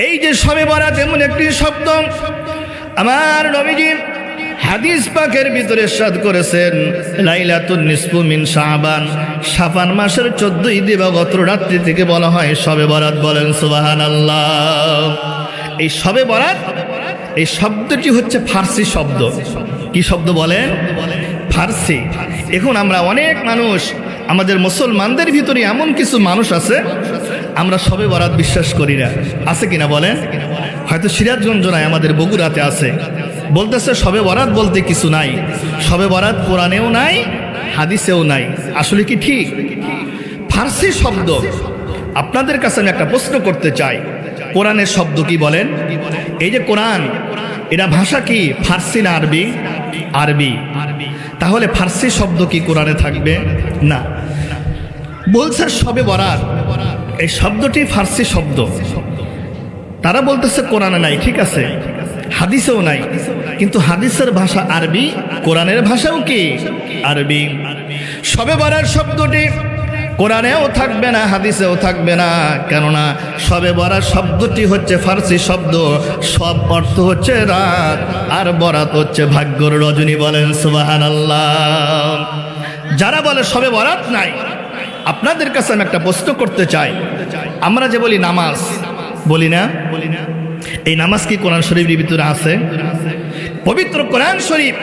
এই যে শবে বরাত এমন একটি শব্দ, আমার নবীজি হাদিস পাকের ভিতরে ইরশাদ করেছেন, লাইলাতুন নিসফু মিন শাবান, শাবান মাসের 14ই দিবাগত রাত্রি থেকে বলা হয় শবে বরাত। বলেন সুবহানাল্লাহ। এই শবে বরাত, এই শব্দটি হচ্ছে ফার্সি শব্দ। কি শব্দ বলেন? ফার্সি। এখন আমরা অনেক মানুষ, আমাদের মুসলমানদের ভিতরে এমন কিছু মানুষ আছে, আমরা শবে বরাত বিশ্বাস করি না। আছে কিনা বলেন? হয়তো সিরাজগঞ্জ নাই, আমাদের বগুড়াতে আছে, বলতেছে শবে বরাত বলতে কিছু নাই, শবে বরাত কোরআনেও নাই, হাদিসেও নাই। আসলে কি ঠিক? ফার্সি শব্দ। আপনাদের কাছে আমি একটা প্রশ্ন করতে চাই, কোরআনের শব্দ কি বলেন? এই যে কোরআন, এটা ভাষা কি ফার্সি না আরবি? আরবি। তাহলে ফার্সি শব্দ কি কোরআনে থাকবে? না। বলছে শবে বরাত, এই শব্দটি ফার্সি শব্দ। তারা বলতেছে কোরআনে নাই, ঠিক আছে, হাদিসেও নাই, কিন্তু হাদিসের ভাষা আরবি, কোরআনের ভাষাও কি আরবি। শবে বরাত শব্দটি কোরআনেও থাকবে না, হাদিসেও থাকবে না, কেননা শবে বরাত শব্দটি হচ্ছে ফার্সি শব্দ। সব অর্থ হচ্ছে রাত, আর বরাত হচ্ছে ভাগ্যর রজনী। বলেন সুবহানাল্লাহ। যারা বলে শবে বরাত নাই, আপনাদের কাছে আমি একটা প্রশ্ন করতে চাই, আমরা যে বলি নামাজ, বলি না, এই নামাজ কি কোরআন শরীফের ভিতরে আছে? পবিত্র কোরআন শরীফ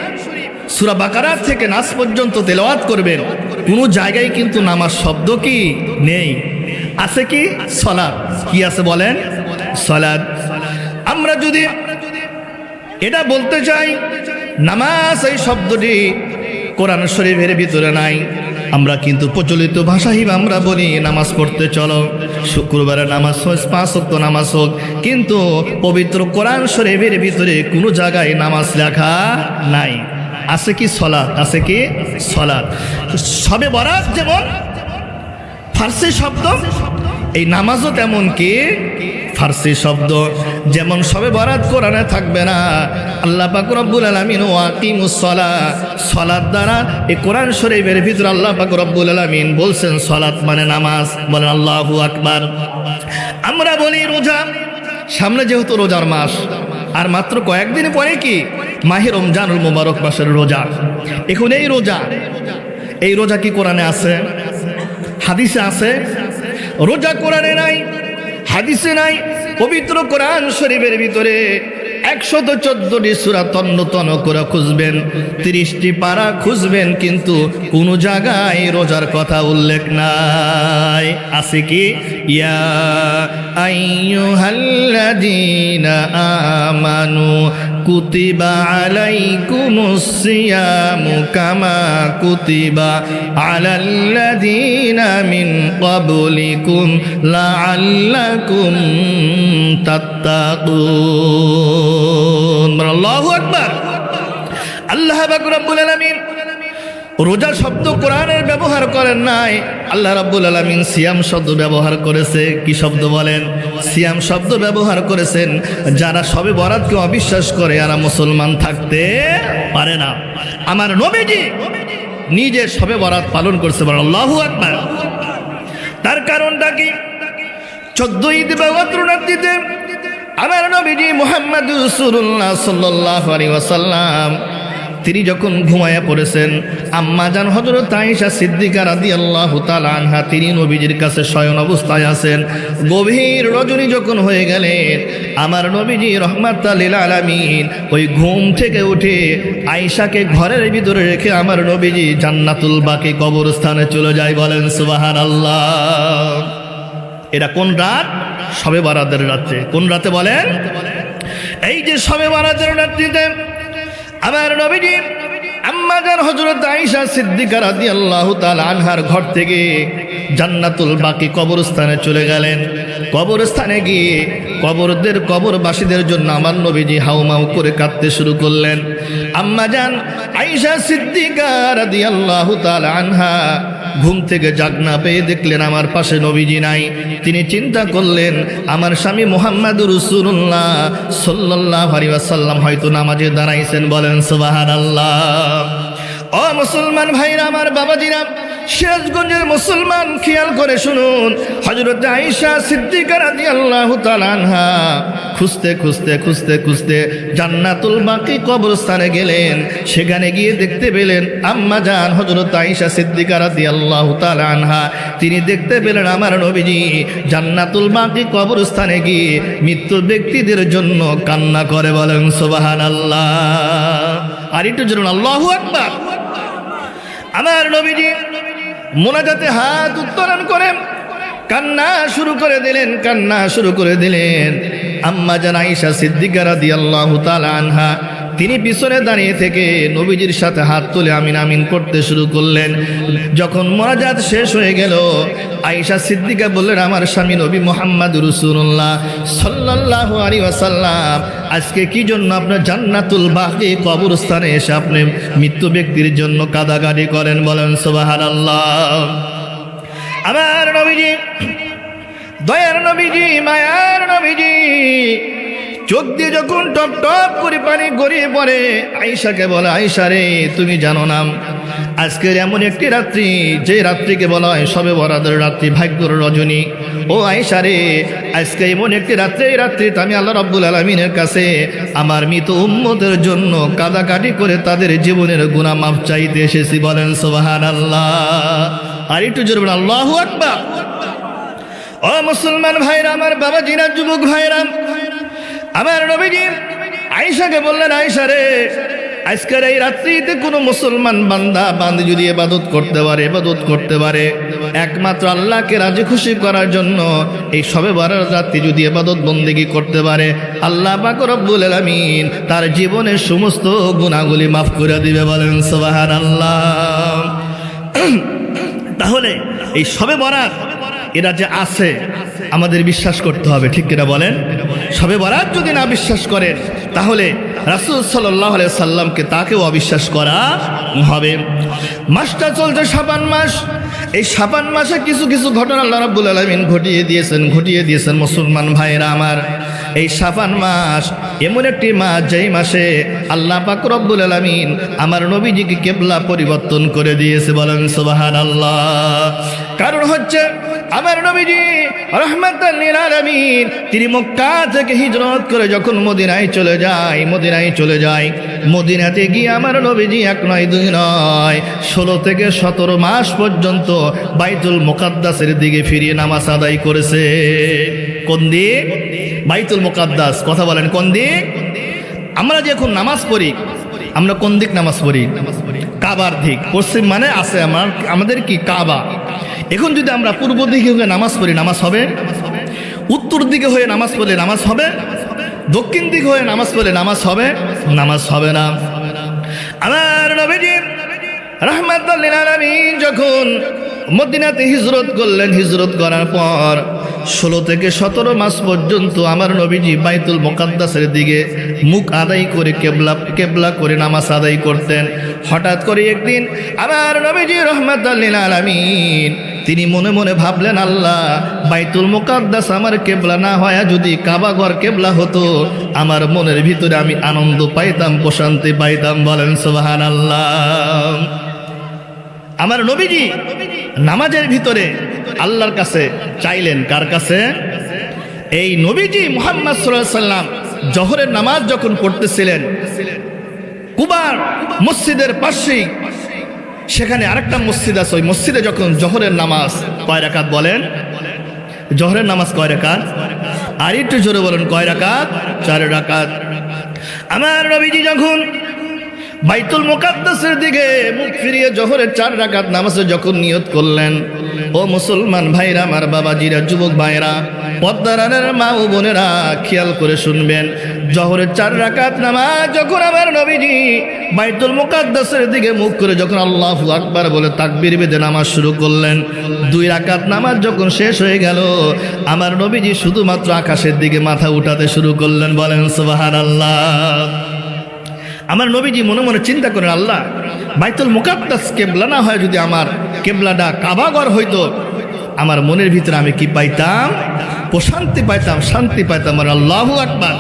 সূরা বাকারা থেকে নাস পর্যন্ত তেলাওয়াত করবেন, কোনো জায়গায় কিন্তু নামাজ শব্দ কি নেই। আছে কি? সালাত। কি আছে বলেন? সালাত। আমরা যদি এটা বলতে চাই নামাজ এই শব্দটি কোরআন শরীফের ভিতরে নাই, আমরা কিন্তু প্রচলিত ভাষায় আমরা বলি নামাজ পড়তে চলো, শুক্রবারে নামাজ হোক, 5 ওয়াক্ত নামাজ হোক, কিন্তু পবিত্র কোরআন শরীফের ভিতরে কোনো জায়গায় নামাজ লেখা নাই। আছে কি? সলাত। আছে কি? সলাত। শবে বরাত যেমন ফার্সি শব্দ, এই নামাজও তেমন কি ফার্সি শব্দ। যেমন শবে বরাত কোরআনে থাকবে না, আল্লাহ পাক রব্বুল আলামিন ওয়াকিমুস সালাহ, সালাত দ্বারা এই কোরআন শরীফের ভিতরে আল্লাহ পাক রব্বুল আলামিন বলছেন সালাত মানে নামাজ। বলেন আল্লাহু আকবার। আমরা বলি রোজা, সামনে যেহেতু রোজার মাস, আর মাত্র কয়েকদিন পরে কি মাহে রমজানুল মুবারক মাসের রোজা। এখন এই রোজা কি কোরআনে আছে? হাদিসে আছে? রোজা কোরআনে নাই, হাদিসে নাই। পবিত্র কোরআন শরীফের ভিতরে 114টি সূরা তন্ন তন্ন করে খুঁজবেন, 30টি পারা খুঁজবেন, কিন্তু কোন জায়গায় রোজার কথা উল্লেখ নাই। আছে কি? ইয়া আইয়ুহাল্লাযীনা আমানু কুতিবা আলাইকুমুস সিয়ামু কামা কুতিবা আলাল্লাযীনা মিন ক্বাবলিকুম লাআল্লাকুম তাত্তাকুন। আল্লাহু আকবার। আল্লাহ পাক রব্বুল আলামিন রোজা শব্দ কোরআনের ব্যবহার করেন নাই, আল্লাহ রাব্বুল আলামিন সিয়াম শব্দ ব্যবহার করেছে। কি শব্দ বলেন? সিয়াম শব্দ ব্যবহার করেছেন। যারা শবে বরাতকে অবিশ্বাস করে এরা মুসলমান থাকতে পারে না। আমার নবীজি নিজে শবে বরাত পালন করছে। বলেন আল্লাহু আকবার। তার কারণটা কি? 14ই দিবাগত রাত্রিতে আমার নবীজি মুহাম্মদুর রাসূলুল্লাহ সাল্লাল্লাহু আলাইহি ওয়াসাল্লাম তিনি যখন ঘুমায়া পড়েছেন, আম্মা জান হযরত আয়েশা সিদ্দিকা রাদিয়াল্লাহু তাআলা আনহা তিনি নবীজির কাছে শয়ন অবস্থায় আছেন। গভীর রজনী যখন হয়ে গেলেন, আমার নবীজি রাহমাতাল লিল আলামিন ওই ঘুম থেকে উঠে আয়েশাকে ঘরের ভিতরে রেখে আমার নবীজি জান্নাতুল বাকি কবরস্থানে চলে যায়। বলেন সুবহানাল্লাহ। এটা কোন রাত? শবে বরাতের রাতে। কোন রাতে বলেন? এই যে শবে বরাতের রাত্রিতে আমার নবীজি আম্মা জান হযরত আয়েশা সিদ্দিকা রাদিয়াল্লাহু তাআলা আনহার ঘর থেকে জান্নাতুল বাকি কবরস্থানে চলে গেলেন। কবরস্থানে গিয়ে কবরবাসীদের জন্য আমার নবীজি হাউমাউ করে কাঁদতে শুরু করলেন। আম্মা জান আয়েশা সিদ্দিকা রাদিয়াল্লাহু তাআলা আনহা ঘুম থেকে জাগনা পেয়ে দেখলেন আমার পাশে নবীজি নাই। তিনি চিন্তা করলেন আমার স্বামী মুহাম্মদুর রাসূলুল্লাহ সাল্লাল্লাহু আলাইহি ওয়াসাল্লাম হয়তো নামাজে দাঁড়াইছেন। বলেন সুবহানাল্লাহ। ও মুসলমান ভাইরা, আমার বাবাজিরা, সিরাজগঞ্জের মুসলমান খেয়াল করে শুনুন, হযরত আয়েশা সিদ্দিকা রাদিয়াল্লাহু তাআলা আনহা খুঁজতে খুঁজতে খুঁজতে খুঁজতে জান্নাতুল বাকি কবরস্থানে গেলেন। সেখানে গিয়ে দেখতে পেলেন আম্মা জান হযরত আয়েশা সিদ্দিকা রাদিয়াল্লাহু তাআলা আনহা, তিনি দেখতে পেলেন আমার নবীজি জান্নাতুল বাকি কবরস্থানে গিয়ে মৃত্যু ব্যক্তিদের জন্য কান্না করে। বলেন সুবহানাল্লাহ। আর একটু জোরে আল্লাহু আকবার। আমার নবীজি মোনাজাতে হাত উত্তোলন করে কান্না শুরু করে দিলেন, কান্না শুরু করে দিলেন। আম্মা জান আয়েশা সিদ্দিকা রাদিয়াল্লাহু তাআলা আনহা তিনি পিছনে দাঁড়িয়ে থেকে নবীজির সাথে হাত তুলে আমিন আমিন করতে শুরু করলেন। যখন মোনাজাত শেষ হয়ে গেল, আয়েশা সিদ্দিকা বললেন, আমার স্বামী নবী মুহাম্মদ রাসূলুল্লাহ সাল্লাল্লাহু আলাইহি ওয়াসাল্লাম, আজকে কি জন্য আপনার জান্নাতুল বাকি কবরস্থানে এসে আপনি মৃত্যু ব্যক্তির জন্য কাঁদাকাটি করেন? বলেন সুবহানাল্লাহ। আমার নবীজি, দয়ার নবীজি, মায়ার নবীজি চোখ দিয়ে যখন টপ টপ করে পানি গড়িয়ে পড়ে, আয়েশাকে বলে, আয়েশা রে, তুমি জানো না আজকের এমন একটি রাত্রি যে রাত্রিকে বলা হয় শবে বরাতের রাত্রি, ভাগ্যর রজনী। ও আয়েশা রে, আজকে এমন একটি রাত্রি, এই রাত্রিতে আমি আল্লাহ রাব্বুল আলামিনের কাছে আমার মৃত উম্মতের জন্য কাঁদাকাটি করে তাদের জীবনের গুনাহ মাফ চাইতে এসেছি। বলেন সুবহানাল্লাহ। আর একটু জোরে বলেন আল্লাহু আকবার। ও মুসলমান ভাইরা, আমার বাবাজিরা, যুবক ভাইরা, আমার নবীজি আয়েশাকে বললেন, আয়েশা রে, আজকের এই রাত্রিতে কোনো মুসলমান বান্দা বান্দি যদি ইবাদত করতে পারে একমাত্র আল্লাহকে রাজি খুশি করার জন্য, এই শবে বরাত রাত্রি যদি ইবাদত বন্দেগী করতে পারে, আল্লাহ পাক রব্বুল আলামিন তার জীবনের সমস্ত গুনাহগুলি মাফ করে দিবে। বলেন সুবহানাল্লাহ। তাহলে এই শবে বরাত এরা যে আছে আমাদের বিশ্বাস করতে হবে, ঠিক কিনা বলেন? শবে বরাত যদি না বিশ্বাস করেন তাহলে রাসূল সাল্লাল্লাহু আলাইহি সাল্লামকে তাকেও অবিশ্বাস করা হবে। মাসটা চলছে শাবান মাস। এই শাবান মাসে কিছু কিছু ঘটনা আল্লাহ রাব্বুল আলামিন ঘটিয়ে দিয়েছেন মুসলমান ভাইরা আমার। এই শাবান মাস এমন একটি মাস যেই মাসে আল্লাহ পাক রব্বুল আলামিন আমার নবীজিকে কিবলা পরিবর্তন করে দিয়েছে। বলেন সুবহানাল্লাহ। কারণ হচ্ছে আমার নবীজি রাহমাতাল লিল আলামিন তিনি মক্কা থেকে হিজরত করে যখন মদিনায় চলে যায়, মদিনাতে গিয়ে আমার নবীজি এক নয় দুই নয় 16 থেকে 17 মাস পর্যন্ত বাইতুল মুকাদ্দাসের দিকে ফিরিয়ে নামাজ আদায় করেছে। কোন দিক? বাইতুল মুকাদ্দাস। কথা বলেন কোন দিক? আমরা যে এখন নামাজ পড়ি, আমরা কোন দিক নামাজ পড়ি? কাবার দিক। পশ্চিম মানে আছে আমাদের কি কাবা। এখন যদি আমরা পূর্ব দিকে হয়ে নামাজ পড়ি, নামাজ হবে? উত্তর দিকে হয়ে নামাজ পড়লে নামাজ হবে? দক্ষিণ দিকে হয়ে নামাজ পড়লে নামাজ হবে? নামাজ হবে না। আমার নবীজি রাহমাতুল লিল আলামিন যখন মদিনাতে হিজরত করলেন, হিজরত করার পর 16 থেকে 17 মাস পর্যন্ত আমার নবীজি বাইতুল মুকাদ্দাসের দিকে মুখ আদায় করে কেবলা করে নামাজ আদায় করতেন। হঠাৎ করে একদিন আমার নবীজি রাহমাতুল লিল আলামিন তিনি মনে মনে ভাবলেন, আল্লাহ, বাইতুল মুকাদ্দাস আমার কেবলা না হয় যদি কাবা ঘর কেবলা হতো, আমার মনের ভিতরে আমি আনন্দ পাইতাম, প্রশান্তি পাইতাম। বলেন সুবহানাল্লাহ। আমার নবীজি নামাজের ভিতরে আল্লাহর কাছে চাইলেন। কার কাছে? এই নবীজি মুহাম্মদ সাল্লাল্লাহু আলাইহি সাল্লাম জোহরের নামাজ যখন পড়তেছিলেন, কুবার মসজিদের পাশেই সেখানে আরেকটা মসজিদ আছে, ওই মসজিদে যখন জোহরের নামাজ কয় রাকাত? বলেন জোহরের নামাজ কয় রাকাত? আর একটু জোরে বলেন কয় রাকাত? 4 রাকাত। আমার নবীজি যখন বাইতুল মুকাদ্দাসের দিকে মুখ ফিরিয়ে জোহরের 4 রাকাত নামাজে যখন নিয়ত করলেন, ও মুসলমান ভাইরা, আমার বাবাজিরা, যুবক ভাইরা, পদ্মারানের মা ও বোনেরা খেয়াল করে শুনবেন। জোহরের 4 রাকাত নামাজ যখন আমার নবীজি বাইতুল মুকাদ্দাসের দিকে মুখ করে যখন আল্লাহু আকবার বলে তাকবীর বেঁধে নামাজ শুরু করলেন, 2 রাকাত নামাজ যখন শেষ হয়ে গেল, আমার নবীজি শুধুমাত্র আকাশের দিকে মাথা উঠাতে শুরু করলেন। বলেন সুবহানাল্লাহ। আমার নবীজি মনে মনে চিন্তা করেন, আল্লাহ, বাইতুল মুকাদ্দাস কেবলা না হয় যদি আমার কেবলাটা কাবাঘর হইতো, আমার মনের ভিতরে আমি কি পাইতাম? প্রশান্তি পাইতাম, শান্তি পাইতাম। আর আল্লাহু আকবার।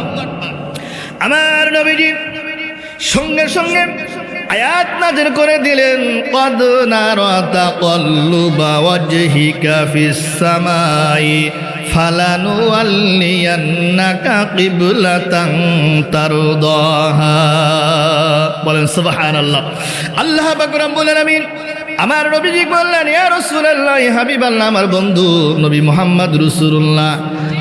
আমার নবীজি সঙ্গে সঙ্গে আয়াত নাযিল করে দিলেন, ক্বাদ নারা তাকাল্লুবা ওয়াজহিকা ফিস সামাই ফালানুওয়াল্লিয়ান্নাকা কিবলাতান তারদাহা। বলেন সুবহানাল্লাহ। আল্লাহ পাক রব্বুল আলামিন আমার নবীজি বললেন, ইয়া রাসূলুল্লাহ, হাবিবাল্লাহ, আমার বন্ধু নবী মুহাম্মদ রাসূলুল্লাহ,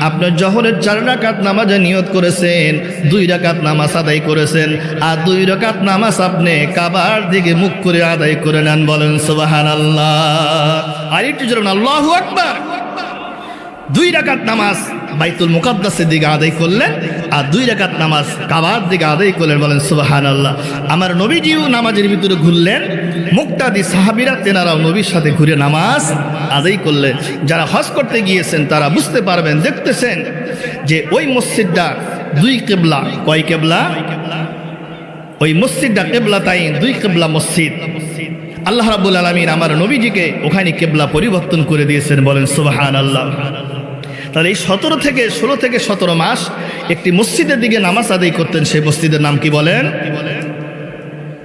আপনি জোহরের 4 রাকাত নামাজে নিয়ত করেছেন, 2 রাকাত নামাজ আদায় করেছেন, আর 2 রাকাত নামাজ আপনি কাবার দিকে মুখ করে আদায় করে নেন। বলেন সুবহানাল্লাহ। আর একটু জোরে আল্লাহু আকবার। 2 রাকাত নামাজ বাইতুল মুকাদ্দাসের দিকে আদায় করলেন, আর 2 রাকাত নামাজ কাবার দিকে আদায় করলেন। বলেন সুবহানাল্লাহ। আমার নবীজিও নামাজের ভিতরে ঘুরলেন, মুক্তাদি সাহাবীরা তেনারাও নবীর সাথে ঘুরে নামাজ আদায় করলেন। যারা হজ করতে গিয়েছেন তারা বুঝতে পারবেন, দেখতেছেন যে ওই মসজিদটা 2 কিবলা। কয় কিবলা? ওই মসজিদটা কিবলাতাইন, 2 কিবলা মসজিদ। আল্লাহ রাব্বুল আলামিন আমার নবীজিকে ওখানে কিবলা পরিবর্তন করে দিয়েছেন। বলেন সুবহানাল্লাহ। তাহলে এই 16 থেকে 17 মাস একটি মসজিদের দিকে নামাজ আদায় করতেন। সেই মসজিদের নাম কি বলেন?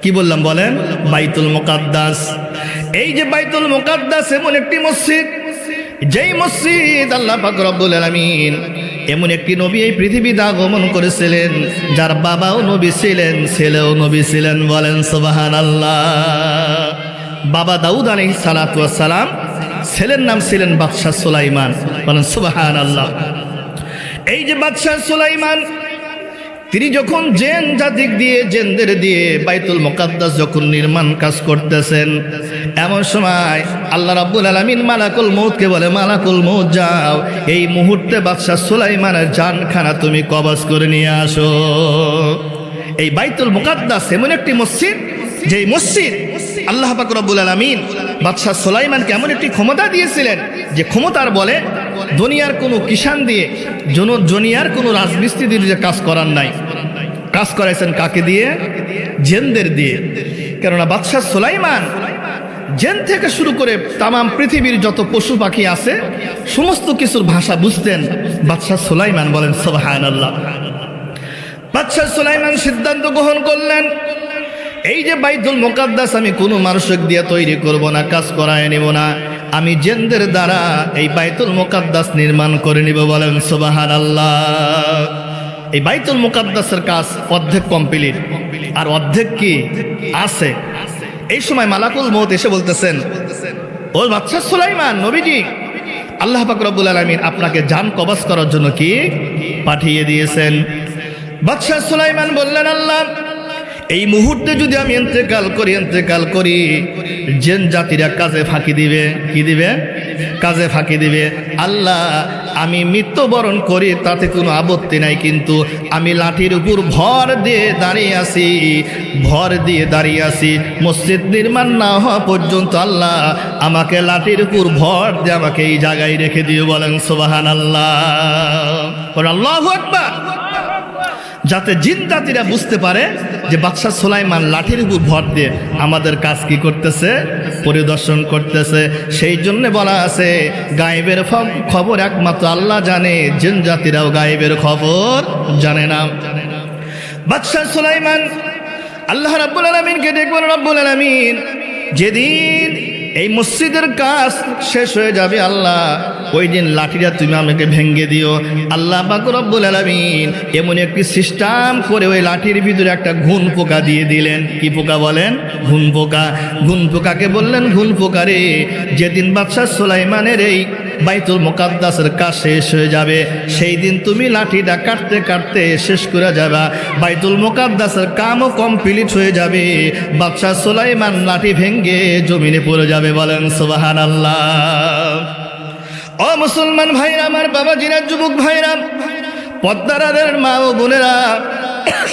কি বললাম? বলেন বাইতুল মুকাদ্দাস। এই যে বাইতুল মুকাদ্দাস এমন একটি মসজিদ, যেই মসজিদ আল্লাহ পাক রব্বুল আলামিন এমন একটি নবী এই পৃথিবীতে আগমন করেছিলেন, যার বাবাও নবী ছিলেন, ছেলেও নবী ছিলেন। বলেন সুবহানাল্লাহ। বাবা দাউদ আলাইহিস সালাতু ওয়াস সালাম, ছেলের নাম ছিলেন বাদশাহ সুলাইমান। বলেন সুবহানাল্লাহ। এই যে বাদশাহ সুলাইমান, তিনি যখন জেন জাতিক দিয়ে, জেনদের দিয়ে বাইতুল মুকাদ্দাস যখন নির্মাণ কাজ করতেছেন, এমন সময় আল্লাহ রাব্বুল আলামিন মালাকুল মউতকে বলে, মালাকুল মউত যাও, এই মুহূর্তে বাদশাহ সুলাইমানের জানখানা তুমি কবজ করে নিয়ে আসো। এই বাইতুল মুকাদ্দাস এমন একটি মসজিদ, যেই মসজিদ আল্লাহ পাক রব্বুল আলামিন বাদশাহ সুলাইমানকে এমন একটি ক্ষমতা দিয়েছিলেন, যে ক্ষমতার বলে দুনিয়ার কোনো কিষান দিয়ে, দুনিয়ার কোনো রাজমিস্ত্রি দিয়ে কাজ করার নাই। কাজ করাইছেন কাকে দিয়ে? জেনদের দিয়ে। কেননা বাদশাহ সুলাইমান জেন থেকে শুরু করে তামাম পৃথিবীর যত পশু পাখি আছে সমস্ত কিছুর ভাষা বুঝতেন বাদশাহ সুলাইমান। বলেন সুবহানাল্লাহ। বাদশাহ সুলাইমান সিদ্ধান্ত গ্রহণ করলেন, এই যে বাইতুল মুকাদ্দাস আমি কোনো মানুষকে দিয়ে তৈরি করব না, কাজ করায় নেব না, আমি জেনদের দ্বারা এই বাইতুল মুকাদ্দাস নির্মাণ করে নিব। বলেন সুবহানাল্লাহ। এই বাইতুল মুকাদ্দাসের কাজ অর্ধেক কমপ্লিট, আর অর্ধেক কি আছে। এই সময় মালাকুল মউত এসে বলতেছেন, ও বাদশাহ সুলাইমান, নবীজি আল্লাহ পাক রব্বুল আলামিন আপনাকে জান কবজ করার জন্য কি পাঠিয়ে দিয়েছেন। বাদশাহ সুলাইমান বললেন, আল্লাহ, এই মুহূর্তে যদি আমি ইন্তেকাল করি, জেন জাতিরা কাজে ফাঁকি দিবে। কি দিবে? কাজে ফাঁকি দিবে। আল্লাহ, আমি মৃত্যুবরণ করি তাতে কোনো আপত্তি নাই, কিন্তু আমি লাঠির উপর ভর দিয়ে দাঁড়িয়ে আছি, মসজিদ নির্মাণ না হওয়া পর্যন্ত। আল্লাহ, আমাকে লাঠির উপর ভর দিয়ে আমাকে এই জায়গায় রেখে দিও। বলেন সুবহানাল্লাহ। আল্লাহু আকবার। যাতে জিন জাতিরা বুঝতে পারে যে বাদশাহ সুলাইমান লাঠির উপর ভর দিয়ে আমাদের কাজ কি করতেছে? পরিদর্শন করতেছে। সেই জন্য বলা আছে, গায়েবের খবর একমাত্র আল্লাহ জানে, জিন জাতিরাও গায়েবের খবর জানে না। বাদশাহ সুলাইমান আল্লাহ রাব্বুল আলামিনকে দেখবেন, রাব্বুল আলামিন যেদিন এই মসজিদের কাজ শেষ হয়ে যাবে, আল্লাহ ওই দিন লাঠিটা তুমি আমাকে ভেঙে দিও। আল্লাহ পাক রব্বুল আলামিন এমন একটি সিস্টেম করে ওই লাঠির ভিতরে একটা ঘুন পোকা দিয়ে দিলেন। কি পোকা? বলেন ঘুন পোকা। ঘুন পোকাকে বললেন, ঘুন পোকারে, যেদিন বাদশাহ সুলাইমানের এই বাইতুল মুকাদ্দাসের কাজ শেষ হয়ে যাবে, সেই দিন তুমি লাঠিটা কাটতে কাটতে শেষ করে যাবা, বাইতুল মুকাদ্দাসের কামও কমপ্লিট হয়ে যাবে, বাদশাহ সুলাইমান লাঠি ভেঙে জমিনে পড়ে যাবে। বলেন সুবহানাল্লাহ। ও মুসলমান ভাইরা, আমার বাবাজিরা, যুবক ভাইরা, পদ্মারাদের মা ও বোনেরা,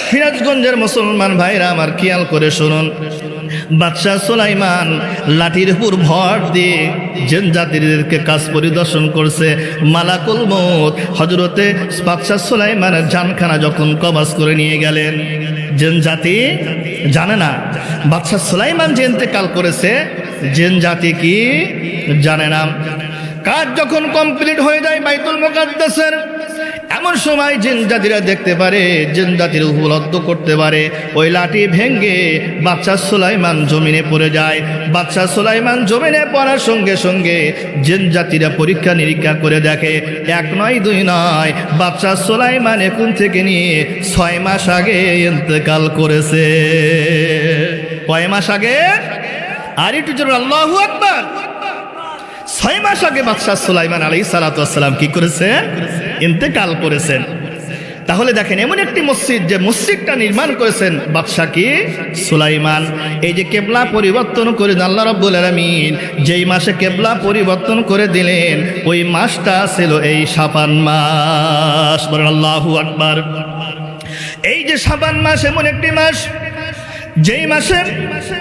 সিরাজগঞ্জের মুসলমান ভাইরা আমার, খেয়াল করে শুনুন। বাদশাহ সুলাইমান লাঠির উপর ভর দিয়ে জিন জাতিদেরকে কাজ পরিদর্শন করছে। মালাকুল মউত হযরতে বাদশাহ সুলাইমানের জানখানা যখন কবজ করে নিয়ে গেলেন, জিন জাতি জানে না বাদশাহ সুলাইমান যে ইন্তেকাল করেছে, জিন জাতি কি জানে না। কাজ যখন কমপ্লিট হয়ে যায় বাইতুল মুকাদ্দাসের, এমন এমন সময় জিন জাতিরা দেখতে পারে, জিন জাতির উপলব্ধ করতে পারে, ওই লাঠি ভেঙ্গে বাচ্চা সুলাইমান জমিনে পড়ে যায়। বাচ্চা সুলাইমান জমিনে পড়ার সঙ্গে সঙ্গে জিন জাতিরা পরীক্ষা নিরীক্ষা করে দেখে, 1 নয় 2 নয়, বাচ্চা সুলাইমান এখন থেকে নিয়ে 6 মাস আগে ইন্তেকাল করেছে। কয় মাস আগে? আর একটু জোরে আল্লাহু আকবার। 6 মাস আগে বাদশা সুলাইমান আলাইহিস সালাতু ওয়াস সালাম কি করেছেন? ইন্তেকাল করেছেন। তাহলে দেখেন এমন একটি মসজিদ, যে মসজিদটা নির্মাণ করেছেন বাদশা কি? সুলাইমান। এই যে কেবলা পরিবর্তন করে আল্লাহ রাব্বুল আলামিন যেই মাসে কেবলা পরিবর্তন করে দিলেন, ওই মাসটা ছিল এই শাবান মাস। বলেন আল্লাহু আকবার। এই যে শাবান মাস এমন একটি মাস, যেই মাসে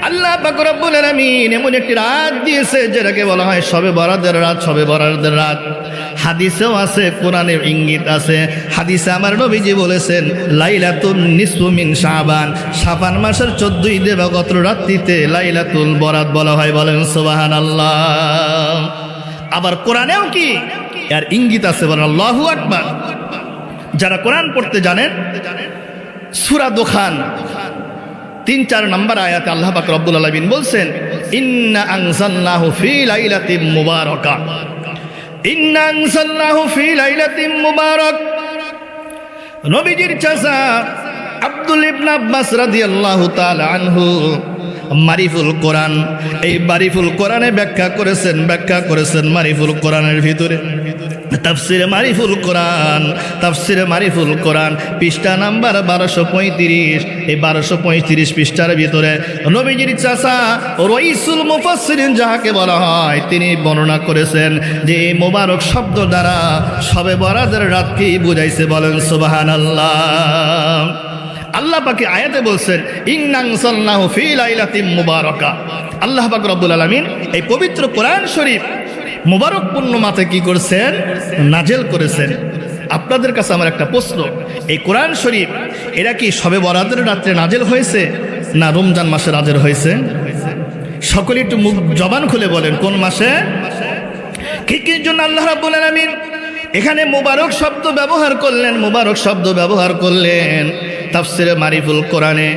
আল্লাহ পাক রব্বুল আলামিন এমন একটি রাত দিয়েছে যেটাকে বলা হয় শবে বরাতের রাত। শবে বরাতের রাত হাদিসেও আছে, কোরআনের ইঙ্গিত আছে। হাদিসে আমার নবীজি বলেছেন লাইলাতুন নিসফু মিন শাবান, শাবান মাসের 14 দিবাগত রাত্রিতে লাইলাতুল বরাত বলা হয়। বলেন সুবহানাল্লাহ। আবার কোরআনেও কি এর ইঙ্গিত আছে? বলেন আল্লাহু আকবার। যারা কোরআন পড়তে জানেন, সূরা দুখান 3-4 নম্বর আয়াতে আল্লাহ পাক রব্বুল আলামিন বলছেন ইন্না আনজালনাহু ফি লাইলাতিন মুবারাকা। ইন্না আনজালনাহু ফি লাইলাতিন মুবারাক। নবীজির চাচা আব্দুল ইবনে আব্বাস রাদিয়াল্লাহু তাআলা আনহু মারিফুল কোরআন, এই মারিফুল কোরআনে ব্যাখ্যা করেছেন মারিফুল কোরআনের ভিতরে তাফসিরে মারিফুল কোরআন, তাফসিরে মারিফুল কোরআন পৃষ্ঠা নাম্বার 1235। এই 1235 পৃষ্ঠার ভিতরে নবীজির চাচা রাইসুল মুফাসসিরিন যাকে বলা হয়, তিনি বর্ণনা করেছেন যে এই মোবারক শব্দ দ্বারা শবে বরাতের রাতকেই বুঝাইছে। বলেন সুবহানাল্লাহ। আল্লাহ পাকে আয়াতে বলছেন ইন্না আনজালনাহু ফি লাইলাতিন মুবারাকা। আল্লাহ পাক রব্বুল আলামিন এই পবিত্র কোরআন শরীফ মুবারক পূর্ণমাতে কি করছেন? নাজেল করেছেন। আপনাদের কাছে আমার একটা প্রশ্ন, এই কোরআন শরীফ এরা কি শবে বরাতের রাত্রে নাজেল হয়েছে না রমজান মাসে নাজেল হয়েছে? সকলে একটু মুখ জবান খুলে বলেন কোন মাসে? কি জন্য আল্লাহ রাব্বুল আলামিন এখানে মুবারক শব্দ ব্যবহার করলেন? মুবারক শব্দ ব্যবহার করলেন তাফসিরে মারিফুল কোরআনে,